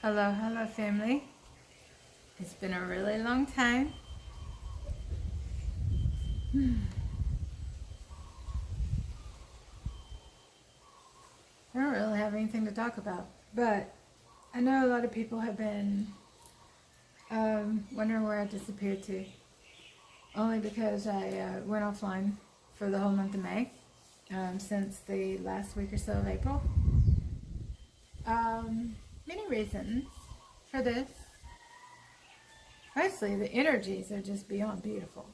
Hello family. It's been a really long time. I don't really have anything to talk about, but I know a lot of people have been wondering where I disappeared to, only because I went offline for the whole month of May, since the last week or so of April. Many reasons for this. Mostly the energies are just beyond beautiful.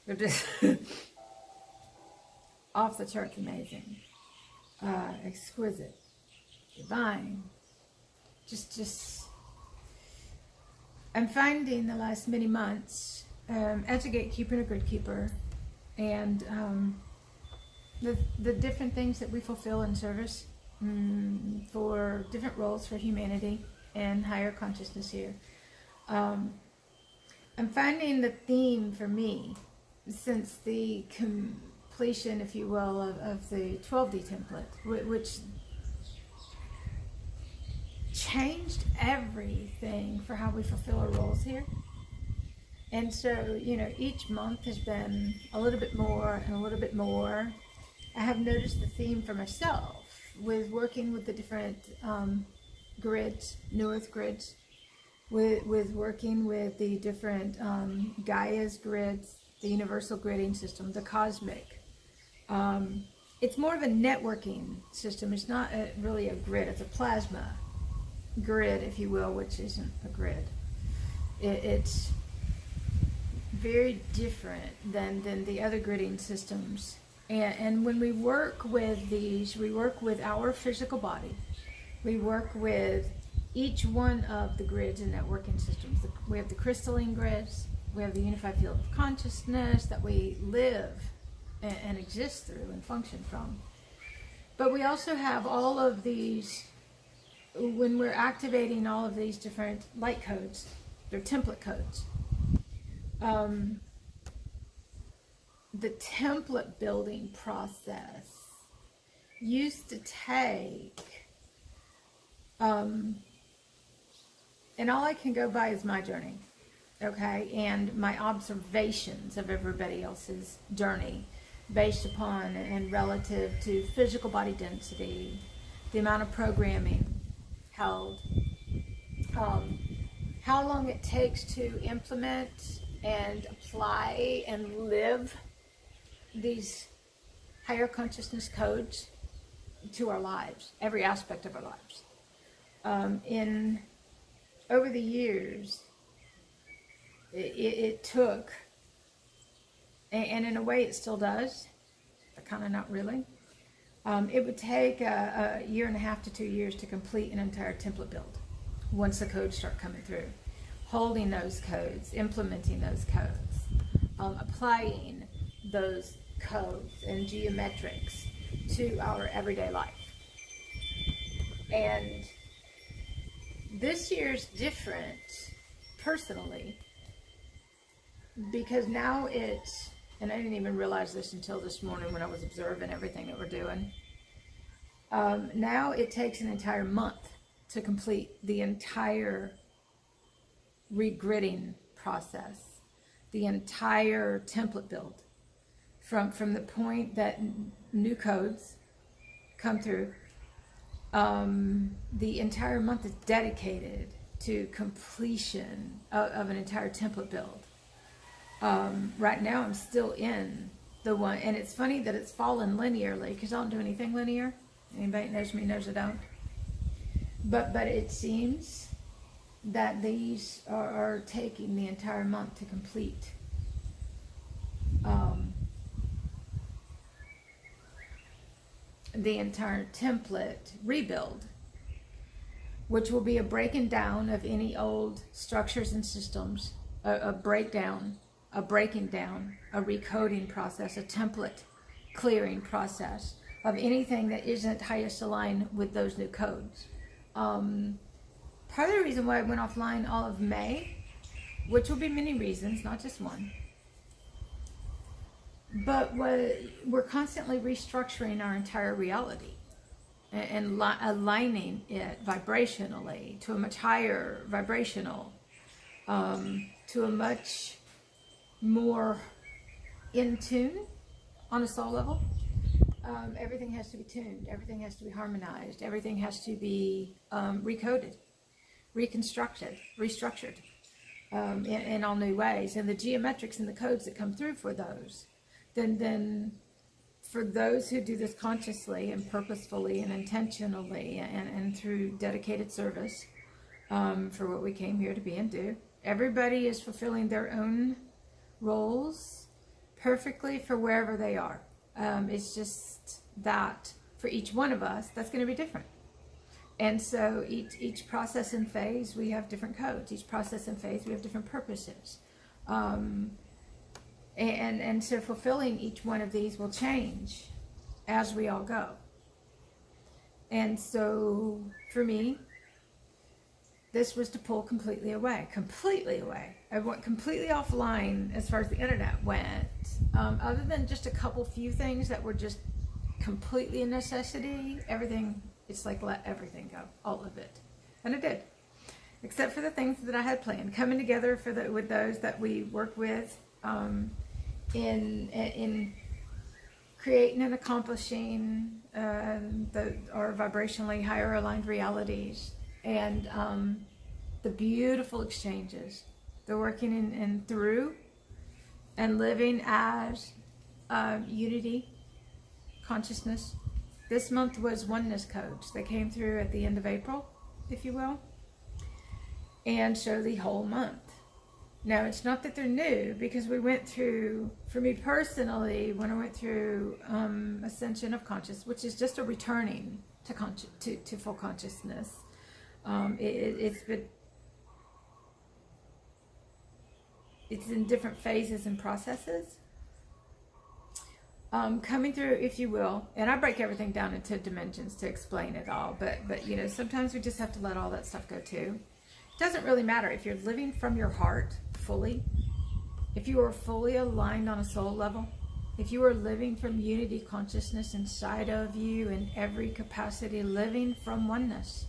They're just off the charts amazing, exquisite, divine. Just. I'm finding the last many months as a gatekeeper and a grid keeper, and the different things that we fulfill in service for different roles for humanity and higher consciousness here. I'm finding the theme for me since the completion, if you will, of the 12D template, which changed everything for how we fulfill our roles here. And so, each month has been a little bit more and a little bit more. I have noticed the theme for myself with working with the different grids, New Earth grids, with working with the different Gaia's grids, the universal gridding system, the cosmic. It's more of a networking system. It's not really a grid. It's a plasma grid, if you will, which isn't a grid. It's very different than the other gridding systems. And when we work with these, we work with our physical body. We work with each one of the grids and networking systems. We have the crystalline grids. We have the unified field of consciousness that we live and exist through and function from. But we also have all of these, when we're activating all of these different light codes, they're template codes. The template building process used to take, and all I can go by is my journey, okay, and my observations of everybody else's journey based upon and relative to physical body density, the amount of programming held, how long it takes to implement and apply and live these higher consciousness codes to our lives, every aspect of our lives. Over the years, it took, and in a way it still does, but kind of not really. It would take a year and a half to 2 years to complete an entire template build once the codes start coming through. Holding those codes, implementing those codes, applying those codes and geometrics to our everyday life. And this year's different, personally, because now it's, and I didn't even realize this until this morning when I was observing everything that we're doing. Now it takes an entire month to complete the entire regridding process, the entire template build, from the point that new codes come through. The entire month is dedicated to completion of an entire template build. Right now I'm still in the one, and it's funny that it's fallen linearly because I don't do anything linear. Anybody that knows me knows I don't. But it seems that these are taking the entire month to complete. The entire template rebuild, which will be a breaking down of any old structures and systems, a breakdown, a breaking down, a recoding process, a template clearing process of anything that isn't highest aligned with those new codes. Part of the reason why I went offline all of May, which will be many reasons, not just one, but we're constantly restructuring our entire reality. and aligning it vibrationally to a much higher vibrational, to a much more in tune on a soul level. Everything has to be tuned, everything has to be harmonized, everything has to be recoded, reconstructed, restructured in all new ways. And the geometrics and the codes that come through for those, then for those who do this consciously and purposefully and intentionally and through dedicated service for what we came here to be and do, everybody is fulfilling their own roles perfectly for wherever they are. It's just that for each one of us, that's going to be different. And so each process and phase, we have different codes. Each process and phase, we have different purposes. And so fulfilling each one of these will change as we all go. And so for me, this was to pull completely away. I went completely offline as far as the internet went, other than just a couple few things that were just completely a necessity. Everything, it's like let everything go, all of it. And it did, except for the things that I had planned, coming together with those that we work with, in creating and accomplishing our vibrationally higher aligned realities, and the beautiful exchanges, the working in through and living as unity consciousness. This month was oneness codes that came through at the end of April, if you will, and so the whole month. Now, it's not that they're new, because we went through, for me personally, when I went through ascension of conscious, which is just a returning to full consciousness. It's in different phases and processes. Coming through, if you will, and I break everything down into dimensions to explain it all, but you know, sometimes we just have to let all that stuff go too. It doesn't really matter if you're living from your heart fully, if you are fully aligned on a soul level, if you are living from unity consciousness inside of you in every capacity, living from oneness,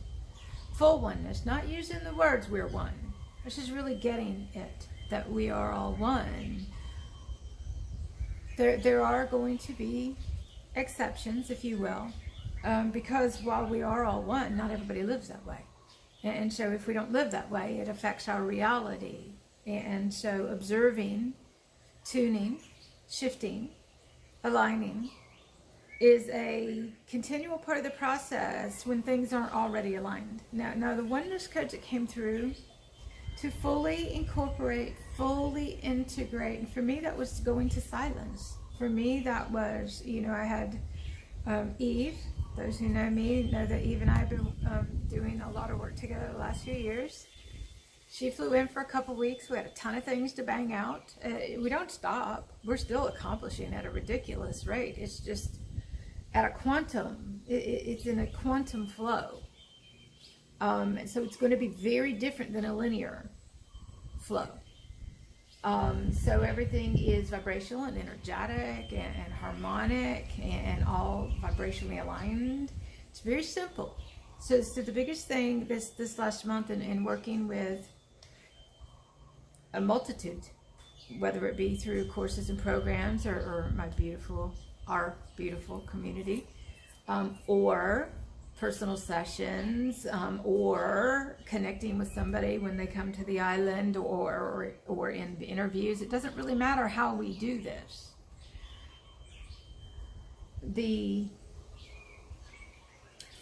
full oneness, not using the words we're one, this is really getting it, that we are all one. There are going to be exceptions, if you will, because while we are all one, not everybody lives that way. And so if we don't live that way, it affects our reality. And so observing, tuning, shifting, aligning is a continual part of the process when things aren't already aligned. Now the oneness codes that came through to fully incorporate, fully integrate, and for me that was going to silence. For me that was, you know, I had Eve. Those who know me know that Eve and I have been doing a lot of work together the last few years. She flew in for a couple weeks. We had a ton of things to bang out. We don't stop. We're still accomplishing at a ridiculous rate. It's just at a quantum. It's in a quantum flow. So it's going to be very different than a linear flow. So everything is vibrational and energetic and harmonic and all vibrationally aligned. It's very simple. So the biggest thing this last month in working with a multitude, whether it be through courses and programs or our beautiful community, or personal sessions, or connecting with somebody when they come to the island, or in the interviews. It doesn't really matter how we do this. The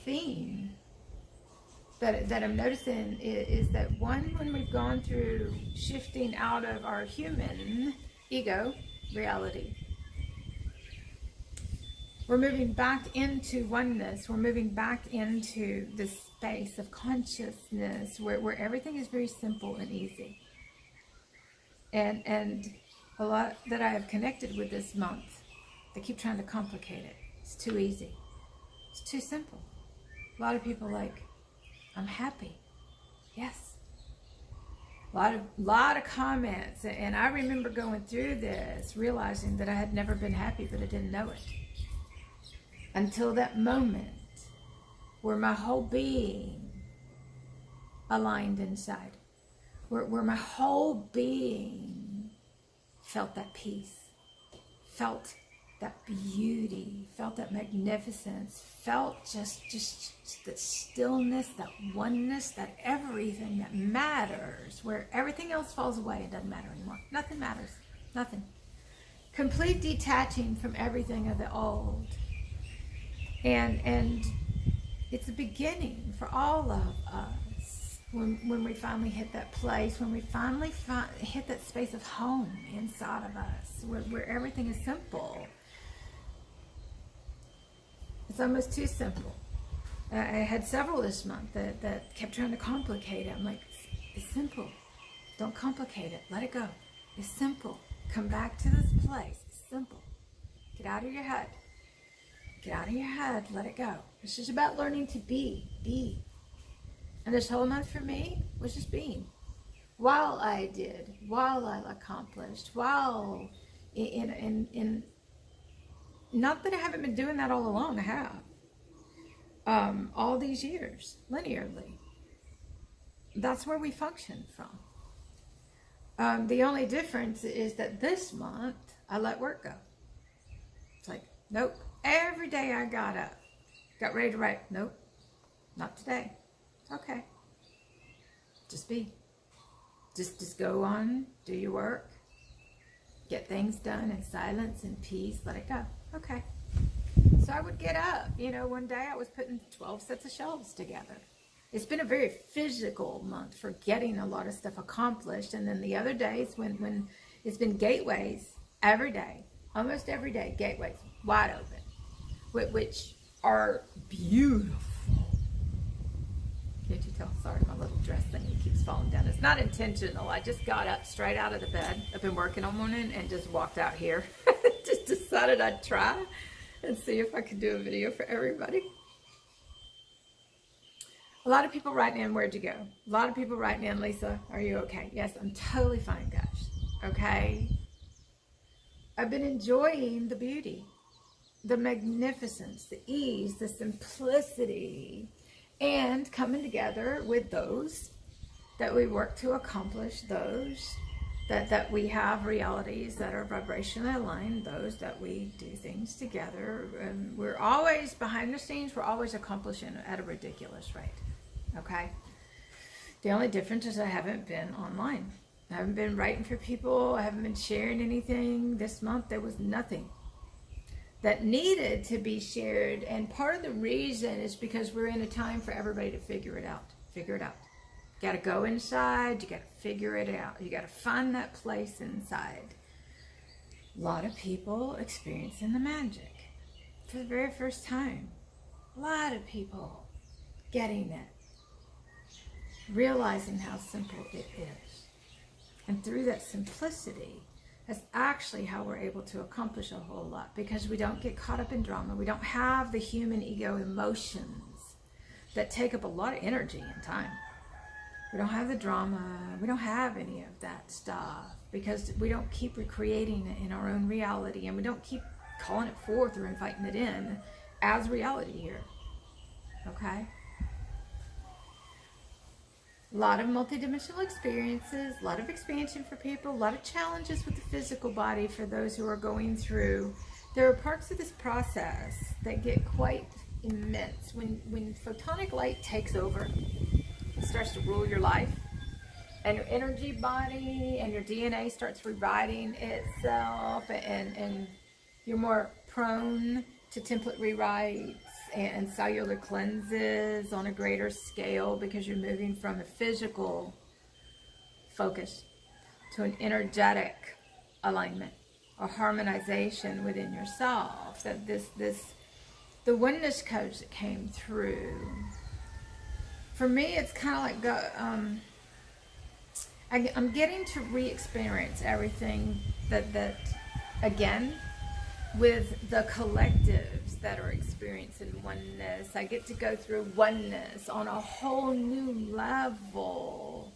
theme that I'm noticing is that when we've gone through shifting out of our human ego reality, we're moving back into oneness. We're moving back into this space of consciousness where everything is very simple and easy. And a lot that I have connected with this month, they keep trying to complicate it. It's too easy. It's too simple. A lot of people like, I'm happy. Yes. A lot of comments. And I remember going through this, realizing that I had never been happy, but I didn't know it. Until that moment where my whole being aligned inside, where my whole being felt that peace, felt that beauty, felt that magnificence, felt just that stillness, that oneness, that everything that matters, where everything else falls away, it doesn't matter anymore. Nothing matters. Nothing. Complete detaching from everything of the old. And it's a beginning for all of us when we finally hit that place, when we finally hit that space of home inside of us, where everything is simple. It's almost too simple. I had several this month that kept trying to complicate it. I'm like, it's simple. Don't complicate it. Let it go. It's simple. Come back to this place. It's simple. Get out of your head. Get out of your head. Let it go. It's just about learning to be. And this whole month for me was just being. While I did, while I accomplished, while in not that I haven't been doing that all along, I have. All these years, linearly. That's where we function from. The only difference is that this month, I let work go. It's like, nope. Every day I got up, got ready to write. Nope, not today. Okay. Just be. Just go on, do your work. Get things done in silence and peace. Let it go. Okay. So I would get up. One day I was putting 12 sets of shelves together. It's been a very physical month for getting a lot of stuff accomplished. And then the other days when it's been gateways every day, almost every day, gateways wide open, which are beautiful. Can't you tell? Sorry, my little dress thing keeps falling down. It's not intentional. I just got up straight out of the bed. I've been working all morning and just walked out here. Just decided I'd try and see if I could do a video for everybody. A lot of people writing in, where'd you go? A lot of people writing in, Lisa, are you okay? Yes, I'm totally fine, guys. Okay? I've been enjoying the beauty, the magnificence, the ease, the simplicity, and coming together with those that we work to accomplish, those that we have realities that are vibrationally aligned, those that we do things together. And we're always, behind the scenes, we're always accomplishing at a ridiculous rate. Okay? The only difference is I haven't been online. I haven't been writing for people. I haven't been sharing anything. This month there was nothing that needed to be shared. And part of the reason is because we're in a time for everybody to figure it out. Figure it out. You got to go inside. You got to figure it out. You got to find that place inside. A lot of people experiencing the magic for the very first time. A lot of people getting it. Realizing how simple it is. And through that simplicity, that's actually how we're able to accomplish a whole lot, because we don't get caught up in drama. We don't have the human ego emotions that take up a lot of energy and time. We don't have the drama. We don't have any of that stuff because we don't keep recreating it in our own reality, and we don't keep calling it forth or inviting it in as reality here. Okay? A lot of multidimensional experiences, a lot of expansion for people, a lot of challenges with the physical body for those who are going through. There are parts of this process that get quite immense. When photonic light takes over, it starts to rule your life, and your energy body and your DNA starts rewriting itself, and you're more prone to template rewrites and cellular cleanses on a greater scale, because you're moving from a physical focus to an energetic alignment or harmonization within yourself. That the oneness codes that came through, for me, it's kind of like I'm getting to re-experience everything that again, with the collectives that are experiencing oneness. I get to go through oneness on a whole new level.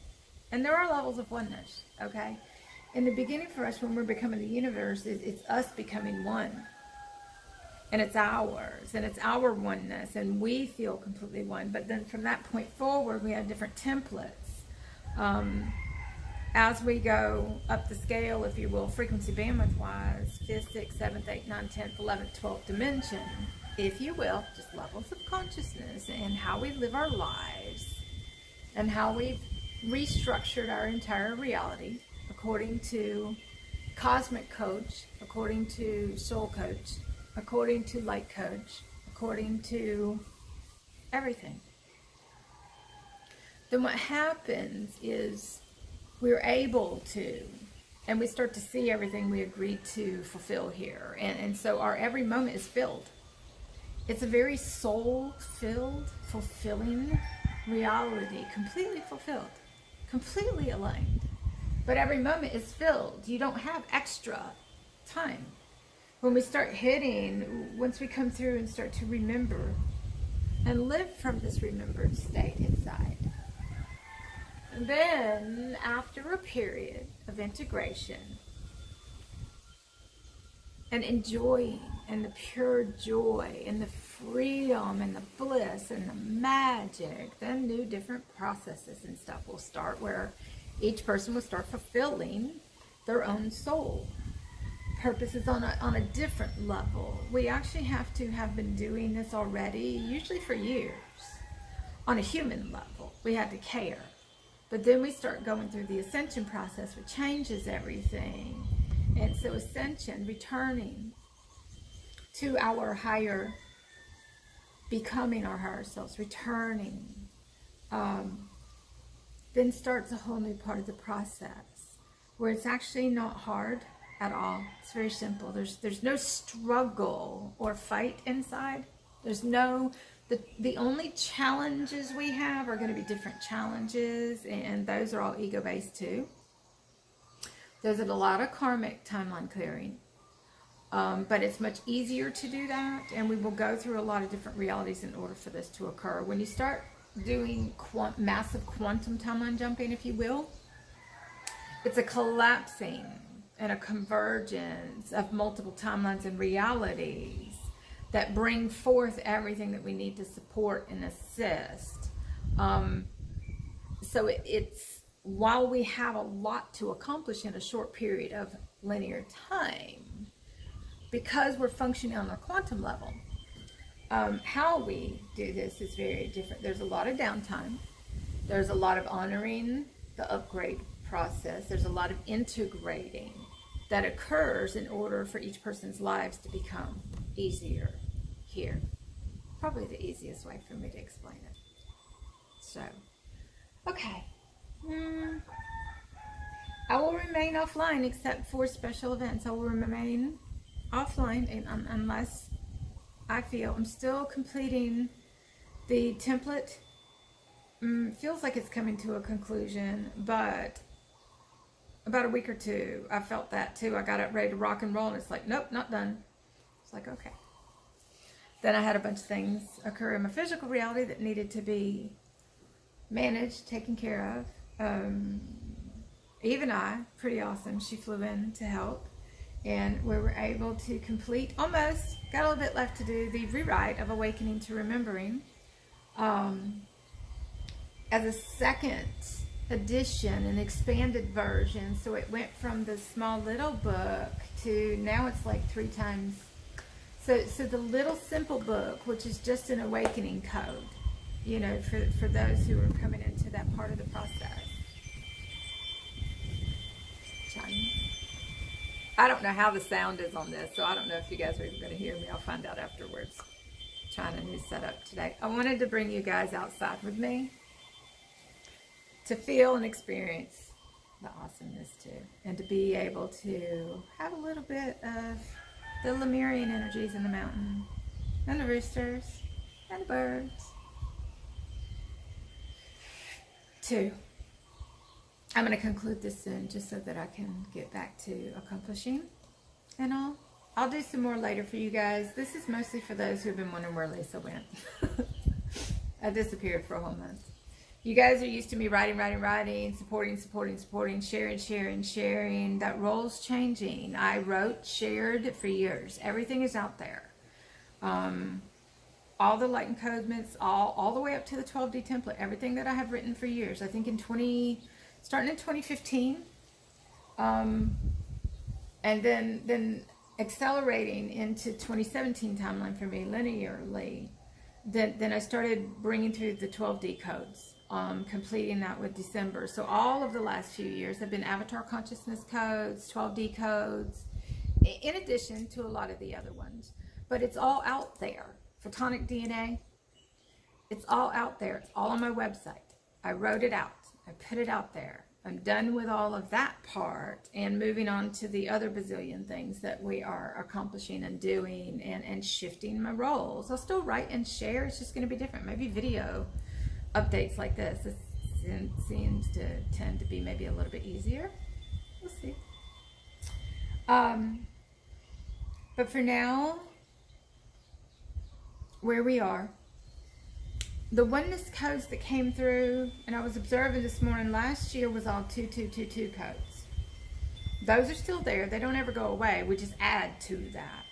And there are levels of oneness, okay? In the beginning for us, when we're becoming the universe, it's us becoming one. and it's ours, and it's our oneness, and we feel completely one. But then from that point forward, we have different templates. As we go up the scale, if you will, frequency bandwidth wise, 5th, 6th, 7th, 8th, 9th, 10th, 11th, 12th dimension, if you will, just levels of consciousness and how we live our lives and how we've restructured our entire reality according to Cosmic Coach, according to Soul Coach, according to Light Coach, according to everything. Then what happens is we're able to, and we start to see everything we agreed to fulfill here. And so our every moment is filled. It's a very soul-filled, fulfilling reality, completely fulfilled, completely aligned. But every moment is filled. You don't have extra time. When we start hitting, once we come through and start to remember and live from this remembered state inside, and then, after a period of integration and enjoying and the pure joy and the freedom and the bliss and the magic, then new different processes and stuff will start where each person will start fulfilling their own soul purposes on a different level. We actually have to have been doing this already, usually for years, on a human level. We had to care. But then we start going through the ascension process, which changes everything. And so ascension, returning to our higher, becoming our higher selves, returning, then starts a whole new part of the process where it's actually not hard at all. It's very simple. There's no struggle or fight inside. There's no... The only challenges we have are going to be different challenges, and those are all ego-based too. There's a lot of karmic timeline clearing, but it's much easier to do that, and we will go through a lot of different realities in order for this to occur. When you start doing massive quantum timeline jumping, if you will, it's a collapsing and a convergence of multiple timelines and realities that bring forth everything that we need to support and assist. So it's, while we have a lot to accomplish in a short period of linear time, because we're functioning on a quantum level, how we do this is very different. There's a lot of downtime. There's a lot of honoring the upgrade process. There's a lot of integrating that occurs in order for each person's lives to become easier here. Probably the easiest way for me to explain it. So, okay. I will remain offline except for special events. I will remain offline unless I feel I'm still completing the template. Feels like it's coming to a conclusion, but about a week or two, I felt that too. I got up ready to rock and roll, and it's like, nope, not done. It's like, okay. Then I had a bunch of things occur in my physical reality that needed to be managed, taken care of. Even I, pretty awesome, she flew in to help, and we were able to complete, almost, got a little bit left to do, the rewrite of Awakening to Remembering as a second edition, an expanded version. So it went from the small little book to now it's like 3 times. So the little simple book, which is just an awakening code, you know, for those who are coming into that part of the process. Chime. I don't know how the sound is on this, so I don't know if you guys are even going to hear me. I'll find out afterwards. Trying a new setup today. I wanted to bring you guys outside with me to feel and experience the awesomeness too, and to be able to have a little bit of the Lemurian energies in the mountain, and the roosters, and the birds. 2. I'm going to conclude this soon, just so that I can get back to accomplishing and all. I'll do some more later for you guys. This is mostly for those who've been wondering where Lisa went. I disappeared for a whole month. You guys are used to me writing, supporting, sharing. That role's changing. I wrote, shared for years. Everything is out there. All the light encodements, all the way up to the 12D template, everything that I have written for years. I think starting in 2015, and then accelerating into 2017 timeline for me linearly. Then I started bringing through the 12D codes, completing that with December. So all of the last few years have been avatar consciousness codes, 12D codes, in addition to a lot of the other ones. But it's all out there. Photonic DNA, it's all out there. It's all on my website. I wrote it out. I put it out there. I'm done with all of that part and moving on to the other bazillion things that we are accomplishing and doing and shifting my roles. I'll still write and share. It's just going to be different. Maybe video updates like this. It seems to tend to be maybe a little bit easier. We'll see. But for now, where we are, the oneness codes that came through, and I was observing this morning, last year was all 2222 codes. Those are still there. They don't ever go away. We just add to that.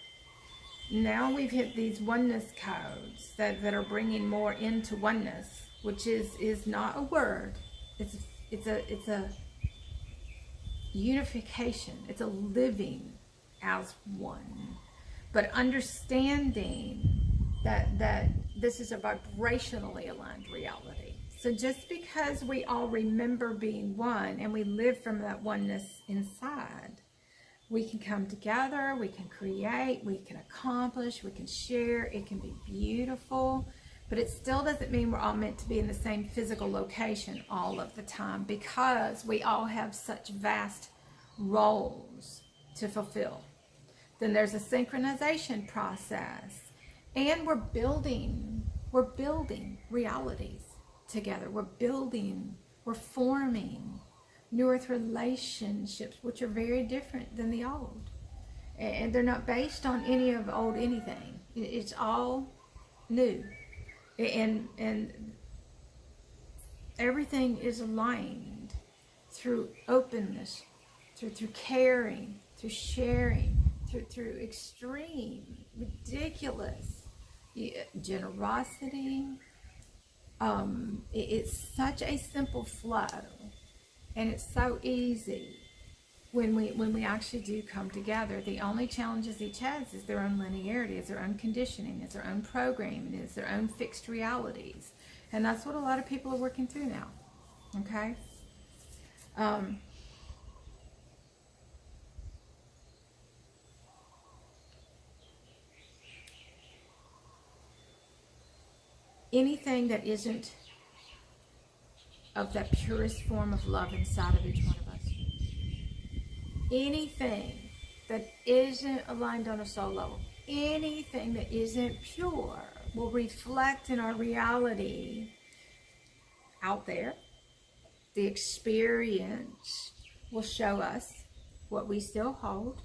Now we've hit these oneness codes that are bringing more into oneness, which is not a word. It's a unification. It's a living as one. But understanding that this is a vibrationally aligned reality. So just because we all remember being one and we live from that oneness inside, we can come together, we can create, we can accomplish, we can share. It can be beautiful, but it still doesn't mean we're all meant to be in the same physical location all of the time, because we all have such vast roles to fulfill. Then there's a synchronization process. And we're building realities together. We're forming new earth relationships, which are very different than the old. And they're not based on any of old anything. It's all new. And everything is aligned through openness, through caring, through sharing, through extreme, ridiculous generosity. It's such a simple flow, and it's so easy when we actually do come together. The only challenges each has is their own linearity, is their own conditioning, is their own programming, is their own fixed realities, and that's what a lot of people are working through now. Okay. Anything that isn't of that purest form of love inside of each one of us, anything that isn't aligned on a soul level, anything that isn't pure will reflect in our reality out there. The experience will show us what we still hold,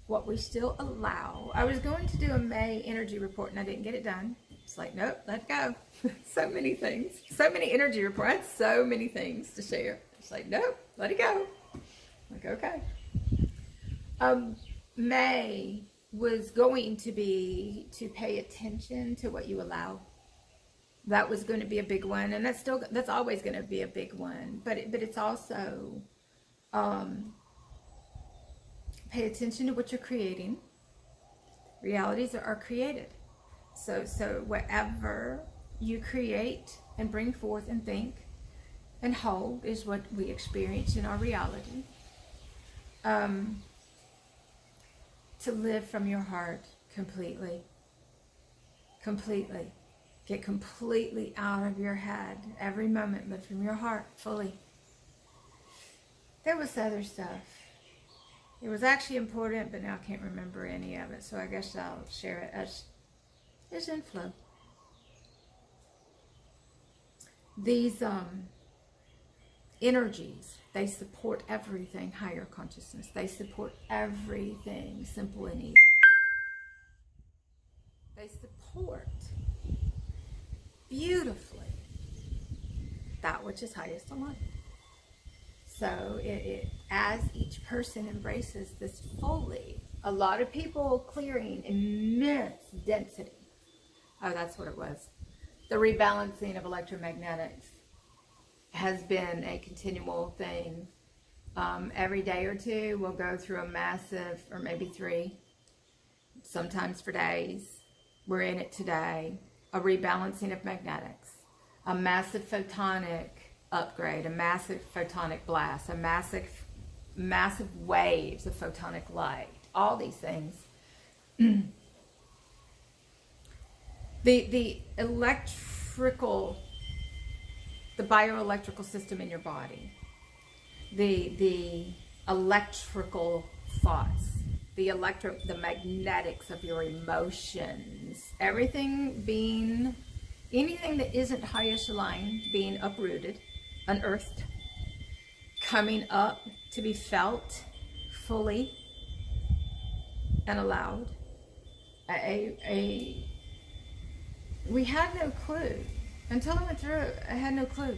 what we still allow. I was going to do a May energy report and I didn't get it done. It's like, nope, let go. So many things, so many energy reports, so many things to share. It's like, nope, let it go. Like, okay. May was going to be to pay attention to what you allow. That was going to be a big one, and that's always going to be a big one. But it's also pay attention to what you're creating. Realities are created. So whatever you create and bring forth and think and hold is what we experience in our reality. To live from your heart completely. Completely. Get completely out of your head. Every moment, live from your heart fully. There was other stuff. It was actually important, but now I can't remember any of it. So I guess I'll share it as is in flow. These energies, they support everything higher consciousness. They support everything simple and easy. They support beautifully that which is highest aligned. So it as each person embraces this fully, a lot of people clearing immense density. Oh, that's what it was. The rebalancing of electromagnetics has been a continual thing. Every day or two, we'll go through a massive, or maybe 3, sometimes for days. We're in it today. A rebalancing of magnetics, a massive photonic upgrade, a massive photonic blast, a massive waves of photonic light. All these things. The electrical, the bioelectrical system in your body, the electrical thoughts, the magnetics of your emotions, everything being, anything that isn't high echelon being uprooted, unearthed, coming up to be felt fully and allowed. We had no clue until I went through it. I had no clue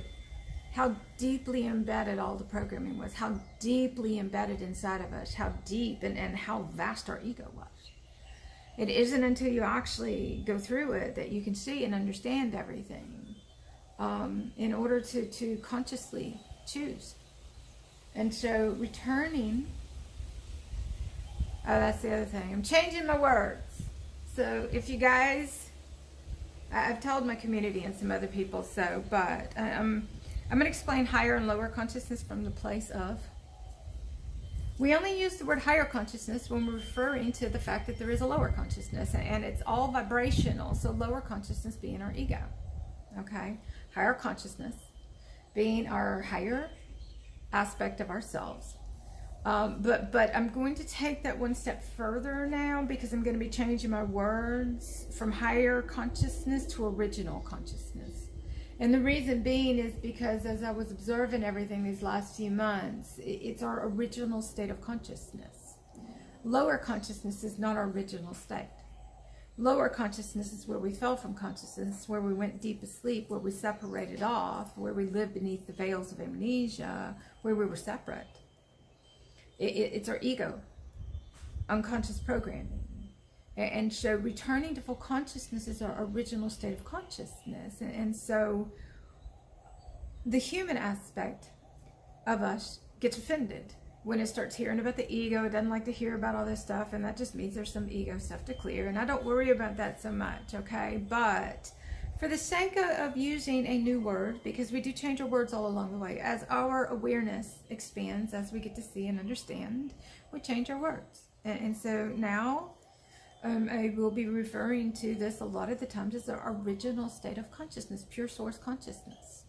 how deeply embedded all the programming was, how deeply embedded inside of us, how deep and how vast our ego was. It isn't until you actually go through it that you can see and understand everything, in order to consciously choose. And so returning, oh, that's the other thing. I'm changing my words. So if you guys, I've told my community and some other people so, but I'm going to explain higher and lower consciousness from the place of. We only use the word higher consciousness when we're referring to the fact that there is a lower consciousness, and it's all vibrational. So lower consciousness being our ego, okay? Higher consciousness being our higher aspect of ourselves. But I'm going to take that one step further now, because I'm going to be changing my words from higher consciousness to original consciousness. And the reason being is because as I was observing everything these last few months, it's our original state of consciousness. Lower consciousness is not our original state. Lower consciousness is where we fell from consciousness, where we went deep asleep, where we separated off, where we lived beneath the veils of amnesia, where we were separate. It's our ego, unconscious programming. And so returning to full consciousness is our original state of consciousness. And so the human aspect of us gets offended when it starts hearing about the ego. It doesn't like to hear about all this stuff, and that just means there's some ego stuff to clear. And I don't worry about that so much, okay? But for the sake of using a new word, because we do change our words all along the way, as our awareness expands, as we get to see and understand, we change our words. And so now I will be referring to this a lot of the times as our original state of consciousness, pure source consciousness,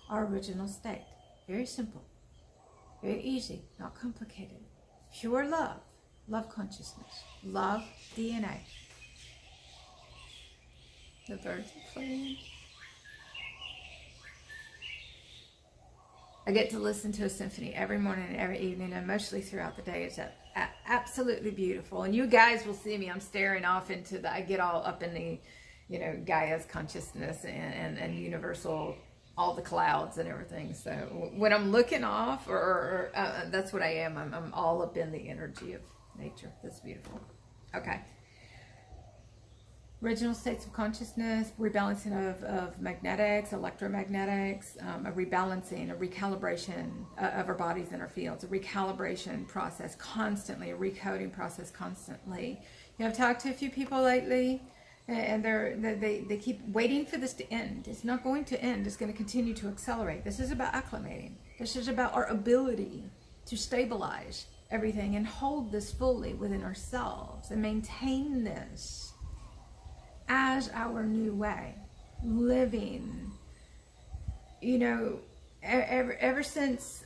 our original state. Very simple, very easy, not complicated. Pure love, love consciousness, love DNA. The birds are playing. I get to listen to a symphony every morning and every evening, and mostly throughout the day. It's absolutely beautiful. And you guys will see me. I'm staring off into I get all up in the, Gaia's consciousness and universal, all the clouds and everything. So when I'm looking off, or that's what I am. I'm all up in the energy of nature. That's beautiful. Okay. Original states of consciousness, rebalancing of magnetics, electromagnetics, a rebalancing, a recalibration of our bodies and our fields, a recalibration process constantly, a recoding process constantly. I've talked to a few people lately, and they keep waiting for this to end. It's not going to end. It's going to continue to accelerate. This is about acclimating. This is about our ability to stabilize everything and hold this fully within ourselves and maintain this as our new way, living, ever since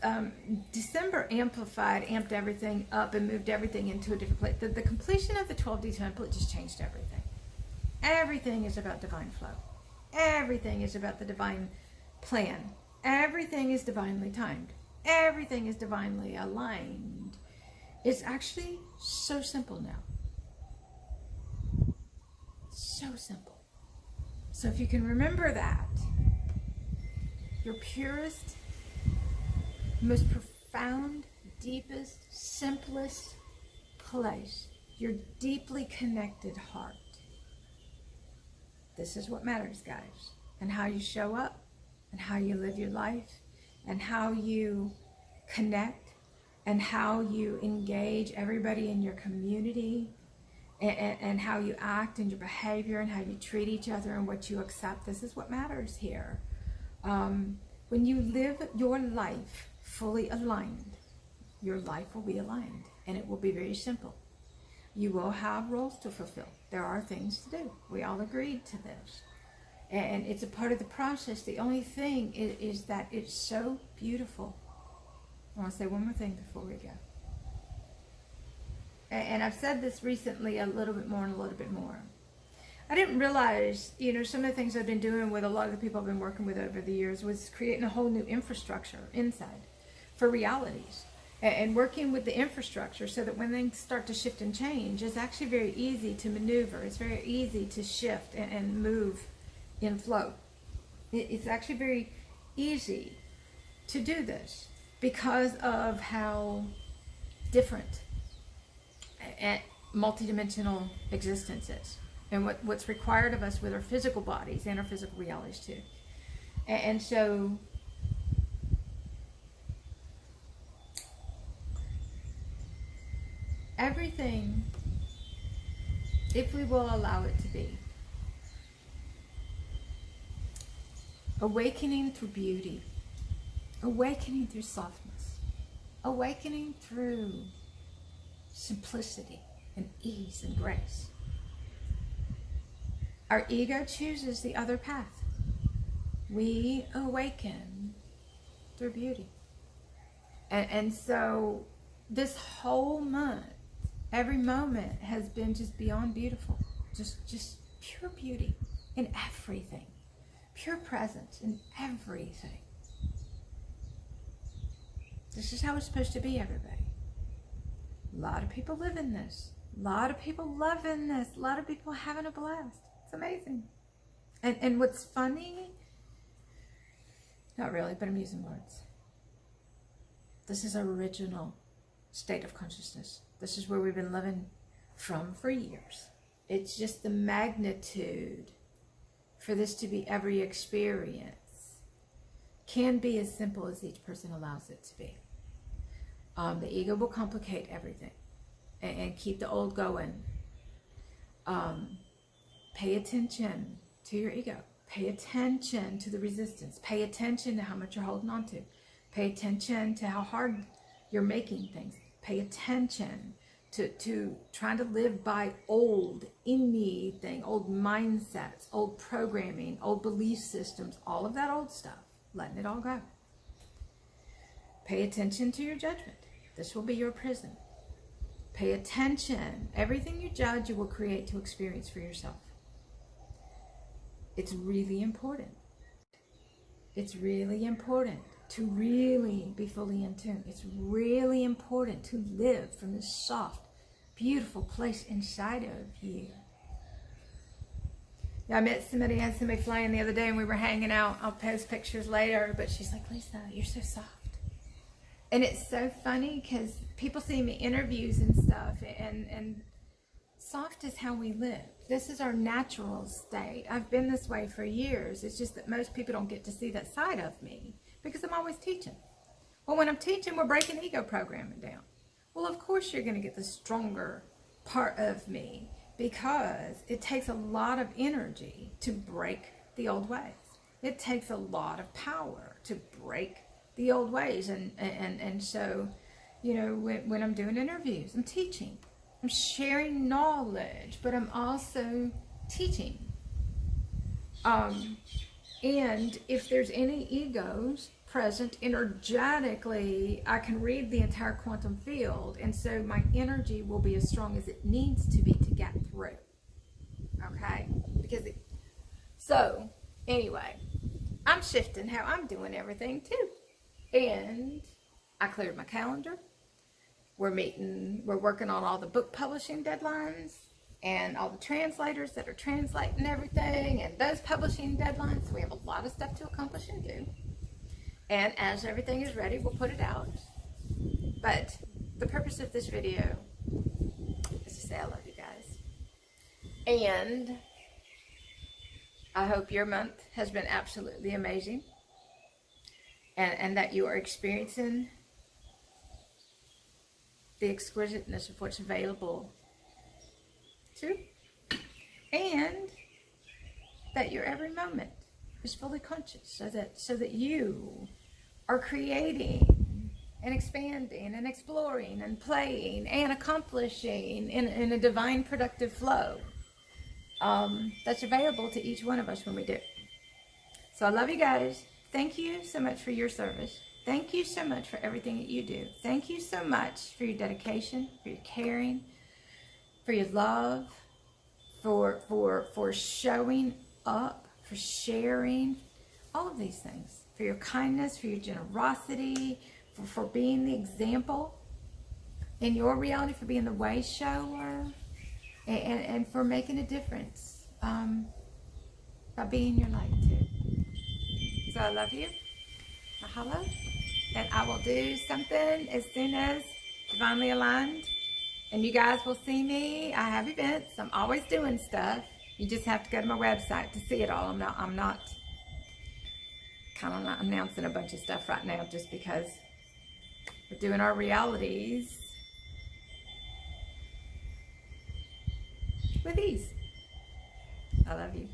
December amped everything up and moved everything into a different place. The completion of the 12D template just changed everything. Everything is about divine flow. Everything is about the divine plan. Everything is divinely timed. Everything is divinely aligned. It's actually so simple now. So simple. So if you can remember that, your purest, most profound, deepest, simplest place your deeply connected heart. This is what matters, guys. And how you show up, and how you live your life, and how you connect, and how you engage everybody in your community, and how you act in your behavior, and how you treat each other, and what you accept. This is what matters here. When you live your life fully aligned, your life will be aligned, and it will be very simple. You will have roles to fulfill. There are things to do. We all agreed to this. And it's a part of the process. The only thing is that it's so beautiful. I want to say one more thing before we go. And I've said this recently a little bit more and a little bit more. I didn't realize, some of the things I've been doing with a lot of the people I've been working with over the years was creating a whole new infrastructure inside for realities. And working with the infrastructure so that when things start to shift and change, it's actually very easy to maneuver. It's very easy to shift and move in flow. It's actually very easy to do this because of how different multidimensional existence is, and what's required of us with our physical bodies and our physical realities too. And so everything, if we will allow it to be, awakening through beauty, awakening through softness, awakening through simplicity and ease and grace. Our ego chooses the other path. We awaken through beauty. And so this whole month, every moment has been just beyond beautiful. Just pure beauty in everything. Pure presence in everything. This is how it's supposed to be, everybody. A lot of people live in this. A lot of people love in this. A lot of people having a blast. It's amazing. And what's funny, not really, but I'm using words. This is our original state of consciousness. This is where we've been living from for years. It's just the magnitude for this to be every experience can be as simple as each person allows it to be. The ego will complicate everything and keep the old going. Pay attention to your ego. Pay attention to the resistance. Pay attention to how much you're holding on to. Pay attention to how hard you're making things. Pay attention to trying to live by old anything, old mindsets, old programming, old belief systems, all of that old stuff, letting it all go. Pay attention to your judgment. This will be your prison. Pay attention. Everything you judge, you will create to experience for yourself. It's really important. It's really important to really be fully in tune. It's really important to live from this soft, beautiful place inside of you. Yeah, I met somebody, I had somebody fly in the other day and we were hanging out. I'll post pictures later, but she's like, Lisa, you're so soft. And it's so funny because people see me interviews and stuff, and soft is how we live. This is our natural state. I've been this way for years. It's just that most people don't get to see that side of me because I'm always teaching. Well, when I'm teaching, we're breaking ego programming down. Well, of course you're going to get the stronger part of me because it takes a lot of energy to break the old ways. It takes a lot of power to break the old ways. And so, when I'm doing interviews, I'm teaching. I'm sharing knowledge, but I'm also teaching. And if there's any egos present energetically, I can read the entire quantum field, and so my energy will be as strong as it needs to be to get through. Okay? So, anyway, I'm shifting how I'm doing everything too. And I cleared my calendar. We're working on all the book publishing deadlines and all the translators that are translating everything and those publishing deadlines. So we have a lot of stuff to accomplish and do. And as everything is ready, we'll put it out. But the purpose of this video is to say I love you guys. And I hope your month has been absolutely amazing. And that you are experiencing the exquisiteness of what's available to. And that your every moment is fully conscious, so that you are creating and expanding and exploring and playing and accomplishing in a divine productive flow that's available to each one of us when we do. So I love you guys. Thank you so much for your service. Thank you so much for everything that you do. Thank you so much for your dedication, for your caring, for your love, for showing up, for sharing, all of these things, for your kindness, for your generosity, for being the example in your reality, for being the way shower, and for making a difference by being your light too. So I love you. Mahalo. And I will do something as soon as divinely aligned. And you guys will see me. I have events. I'm always doing stuff. You just have to go to my website to see it all. I'm not announcing a bunch of stuff right now just because we're doing our realities with ease. I love you.